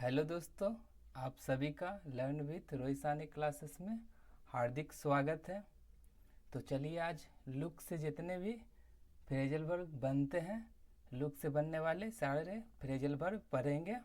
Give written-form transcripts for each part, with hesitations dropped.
Hello दोस्तों, आप सभी का लर्न विथ रोईसानी क्लासेस में हार्दिक स्वागत है। तो चलिए आज लुक से जितने भी फ्रेजल वर्ब बनते हैं, लुक से बनने वाले सारे फ्रेजल वर्ब पढ़ेंगे।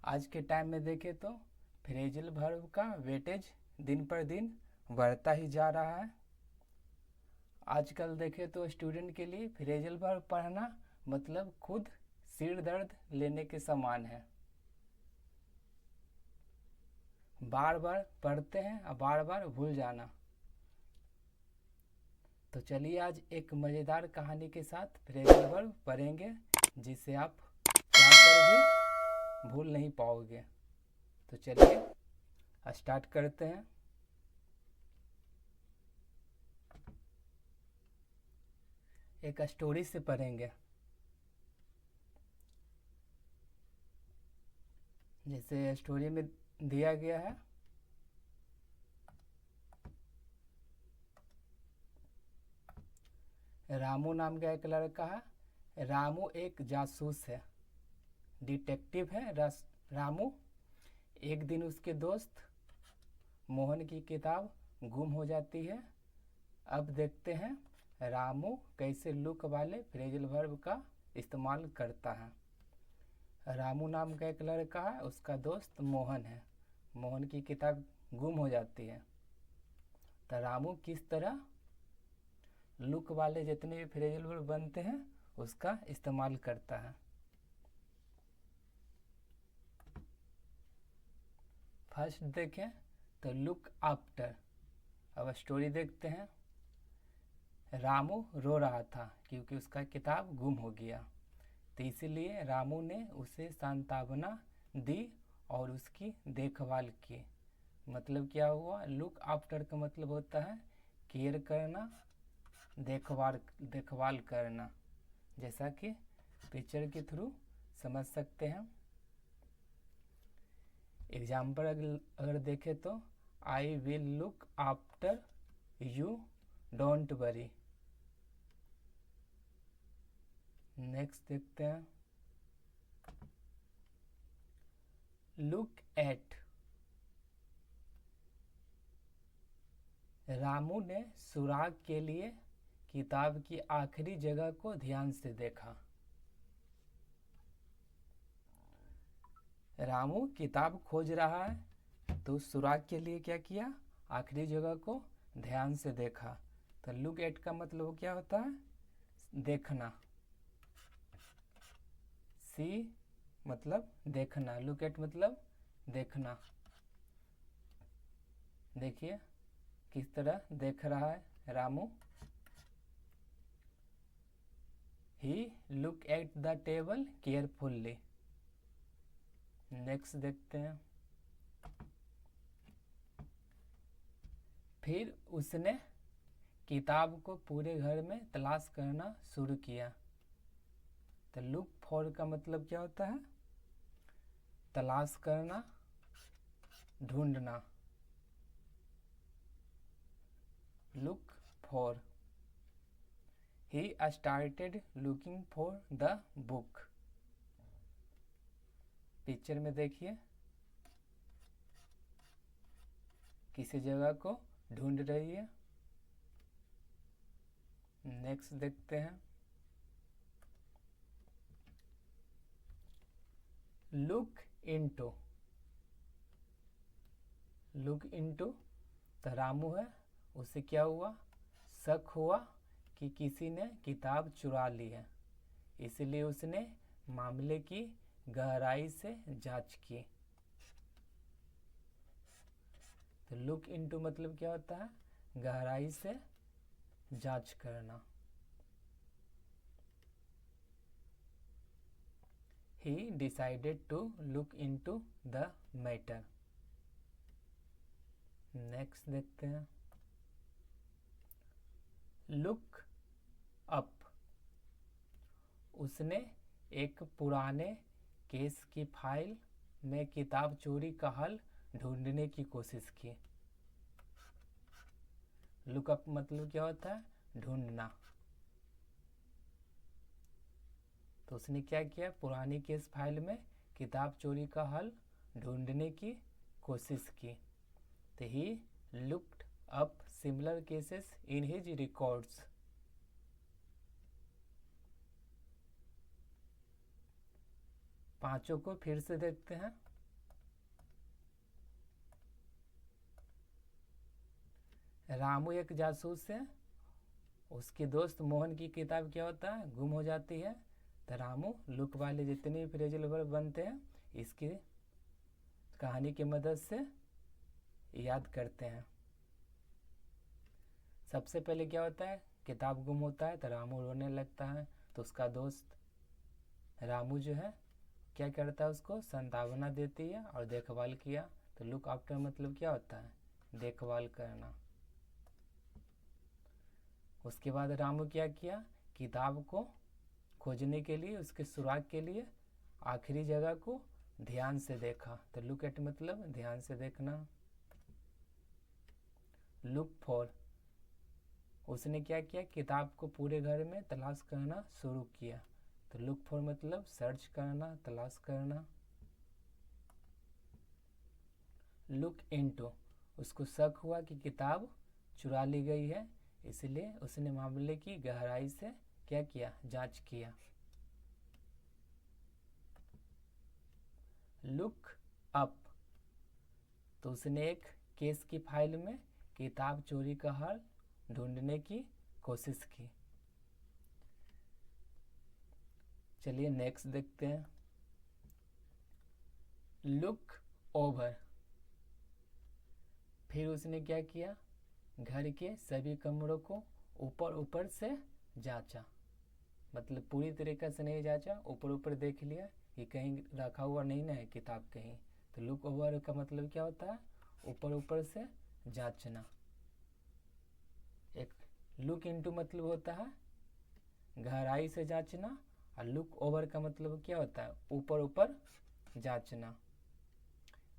आज के टाइम में देखें तो फ्रेजल वर्ब का वेटेज दिन पर दिन बढ़ता ही जा रहा है। आजकल देखें तो स्टूडेंट के लिए फ्रेजल वर्ब पढ़ना मतलब खुद सिर दर्द लेने के समान है। बार बार पढ़ते हैं और बार बार भूल जाना। तो चलिए आज एक मज़ेदार कहानी के साथ फ्रेजल वर्ब पढ़ेंगे जिसे आप चाहकर भी भूल नहीं पाओगे। तो चलिए स्टार्ट करते हैं। एक स्टोरी से पढ़ेंगे। जैसे स्टोरी में दिया गया है, रामू नाम का एक लड़का है। रामू एक जासूस है, डिटेक्टिव है रामू। एक दिन उसके दोस्त मोहन की किताब गुम हो जाती है। अब देखते हैं रामू कैसे लुक वाले फ्रेजल वर्ब का इस्तेमाल करता है। रामू नाम का एक लड़का है, उसका दोस्त मोहन है। मोहन की किताब गुम हो जाती है। तो रामू किस तरह लुक वाले जितने भी फ्रेजल वर्ब बनते हैं उसका इस्तेमाल करता है। फर्स्ट देखें तो लुक आफ्टर। अब स्टोरी देखते हैं। रामू रो रहा था क्योंकि उसका किताब गुम हो गया, तो इसीलिए रामू ने उसे सांत्वना दी और उसकी देखभाल की। मतलब क्या हुआ? लुक आफ्टर का मतलब होता है केयर करना, देखभाल करना, जैसा कि पिक्चर के थ्रू समझ सकते हैं। एग्जाम्पल अगर देखें तो I will look after you, don't worry. Next देखते हैं लुक एट। रामू ने सुराग के लिए किताब की आखिरी जगह को ध्यान से देखा। रामू किताब खोज रहा है तो सुराग के लिए क्या किया? आखिरी जगह को ध्यान से देखा। तो लुक एट का मतलब क्या होता है? देखना। सी मतलब देखना, लुक एट मतलब देखना। देखिए किस तरह देख रहा है Ramu. He look at the table carefully. Next देखते हैं। फिर उसने किताब को पूरे घर में तलाश करना शुरू किया। तो लुक फॉर का मतलब क्या होता है? तलाश करना, ढूंढना। Look for. He started looking for the book. Picture में देखिए किसी जगह को ढूंढ रही है। नेक्स्ट देखते हैं लुक इनटू। लुक इनटू तो रामू है, उसे क्या हुआ? शक हुआ कि किसी ने किताब चुरा ली है, इसलिए उसने मामले की गहराई से जांच की। तो लुक इनटू मतलब क्या होता है? गहराई से जांच करना। He decided to look into the matter. Next देखते हैं लुक अप। उसने एक पुराने केस की फाइल में किताब चोरी का हल ढूंढने की कोशिश की। लुक अप मतलब क्या होता है? ढूंढना। तो उसने क्या किया? पुरानी केस फाइल में किताब चोरी का हल ढूंढने की कोशिश की। तो he looked up similar cases in his records. पांचों को फिर से देखते हैं। रामू एक जासूस है, उसके दोस्त मोहन की किताब क्या होता है, गुम हो जाती है। तो रामू लुक वाले जितने भी फ्रेजल वर्ब बनते हैं इसकी कहानी की मदद से याद करते हैं। सबसे पहले क्या होता है, किताब गुम होता है तो रामू रोने लगता है। तो उसका दोस्त रामू जो है क्या करता है, उसको सांत्वना देती है और देखभाल किया। तो लुक आफ्टर मतलब क्या होता है, देखभाल करना। उसके बाद रामू क्या किया, किताब को खोजने के लिए, उसके सुराग के लिए आखिरी जगह को ध्यान से देखा। तो लुक एट मतलब ध्यान से देखना। लुक फॉर, उसने क्या किया, किताब को पूरे घर में तलाश करना शुरू किया। तो लुक फॉर मतलब सर्च करना, तलाश करना। लुक इनटू, उसको शक हुआ कि किताब चुरा ली गई है, इसलिए उसने मामले की गहराई से क्या किया, जांच किया। लुक अप, तो उसने एक केस की फाइल में किताब चोरी का हल ढूंढने की कोशिश की। चलिए नेक्स्ट देखते हैं। लुक ओवर, फिर उसने क्या किया, घर के सभी कमरों को ऊपर ऊपर से जांचा। मतलब पूरी तरीके से नहीं जांचा, ऊपर ऊपर देख लिया कि कहीं रखा हुआ नहीं ना है किताब कहीं। तो लुक ओवर का मतलब क्या होता है, ऊपर ऊपर से जांचना। एक लुक इनटू मतलब होता है गहराई से जांचना, और लुक ओवर का मतलब क्या होता है, ऊपर ऊपर जांचना।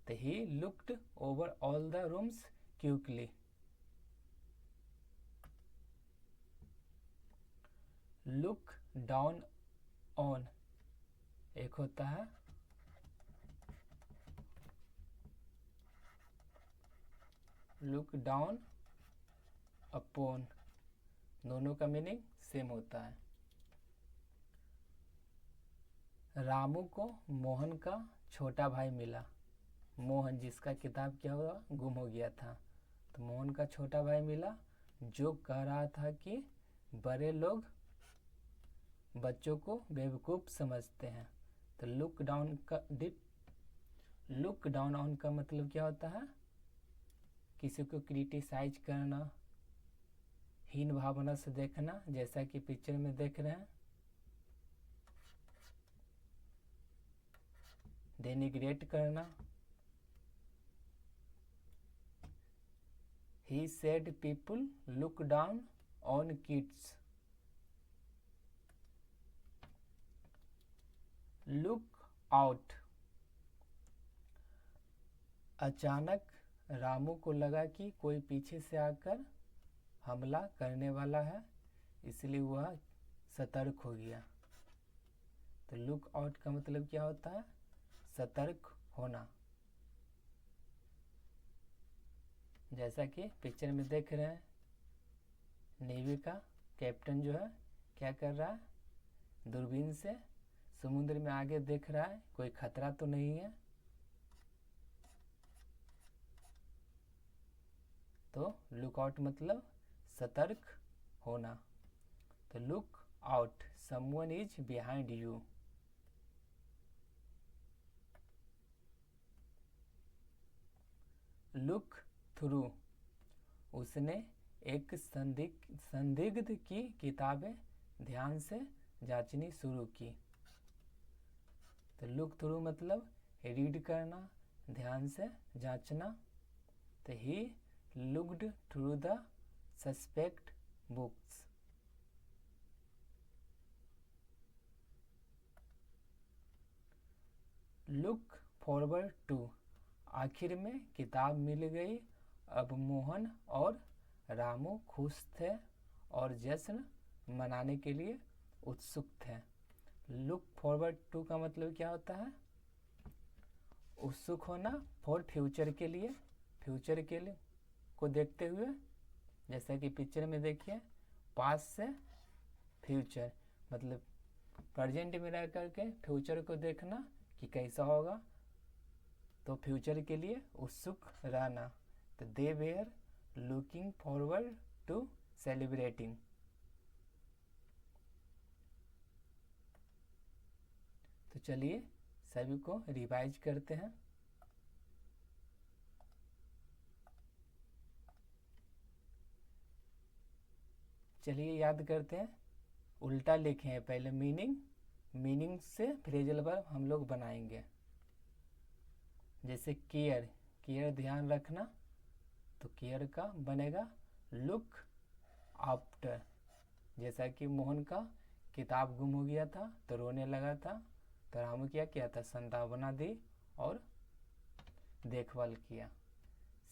तो he looked over all the rooms quickly. Look down on, एक होता है लुक डाउन अपॉन, दोनों का मीनिंग सेम होता है। रामू को मोहन का छोटा भाई मिला। मोहन जिसका किताब क्या हुआ, गुम हो गया था। तो मोहन का छोटा भाई मिला जो कह रहा था कि बड़े लोग बच्चों को बेवकूफ़ समझते हैं। तो लुक डाउन ऑन का मतलब क्या होता है, किसी को क्रिटिसाइज करना, हीन भावना से देखना, जैसा कि पिक्चर में देख रहे हैं। डेनिग्रेट करना। He said people look down on kids. Look out, अचानक रामू को लगा कि कोई पीछे से आकर हमला करने वाला है, इसलिए वह सतर्क हो गया। तो लुक आउट का मतलब क्या होता है, सतर्क होना। जैसा कि पिक्चर में देख रहे हैं, नेवी का कैप्टन जो है क्या कर रहा है, दूरबीन से समुद्र में आगे देख रहा है, कोई खतरा तो नहीं है। तो लुक आउट मतलब सतर्क होना। तो look out, someone is behind you. Look through, उसने एक संदिग्ध की किताबें ध्यान से जांचनी शुरू की। तो लुक थ्रू मतलब रीड करना, ध्यान से जांचना। तो he looked through the suspect books. Look forward to, आखिर में किताब मिल गई। अब मोहन और रामू खुश थे और जश्न मनाने के लिए उत्सुक थे। लुक फॉरवर्ड टू का मतलब क्या होता है, उत्सुक होना फॉर फ्यूचर के लिए, फ्यूचर के लिए को देखते हुए, जैसा कि पिक्चर में देखिए पास्ट से फ्यूचर, मतलब प्रेजेंट में रह करके फ्यूचर को देखना कि कैसा होगा, तो फ्यूचर के लिए उत्सुक रहना। तो they were looking forward to celebrating. तो चलिए सभी को रिवाइज करते हैं। चलिए याद करते हैं, उल्टा लिखे हैं पहले मीनिंग, मीनिंग से फ्रेजल वर्ब हम लोग बनाएंगे। जैसे केयर, केयर ध्यान रखना, तो केयर का बनेगा लुक आफ्टर। जैसा कि मोहन का किताब गुम हो गया था तो रोने लगा था, तो रामू क्या किया था, संतावना दी और देखभाल किया।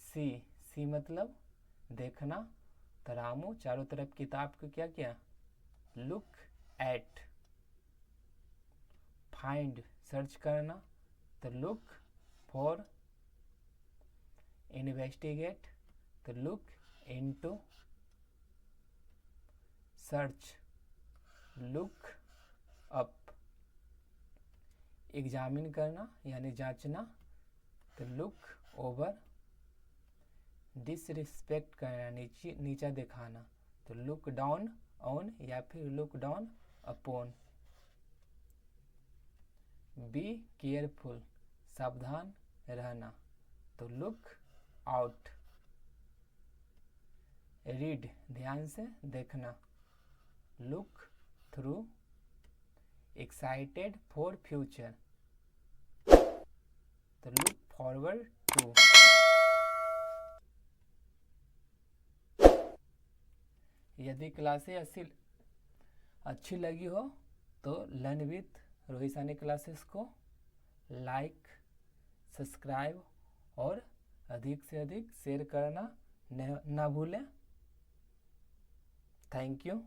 सी, सी मतलब देखना, तो रामू चारों तरफ किताब को क्या किया, लुक एट। फाइंड सर्च करना, तो लुक फॉर। इन्वेस्टिगेट, तो look into. Search, look up. Examine करना यानी जांचना, तो लुक ओवर। डिसरिस्पेक्ट करना, नीचा दिखाना, तो लुक डाउन ऑन या फिर look down upon. Be careful, सावधान रहना, तो लुक आउट। रीड, ध्यान से देखना, look through. Excited for future, तो लुक फॉरवर्ड टू। यदि क्लासेस अच्छी लगी हो तो learn with Rohit Sahni classes को लाइक, सब्सक्राइब और अधिक से अधिक शेयर करना ना भूलें। Thank you.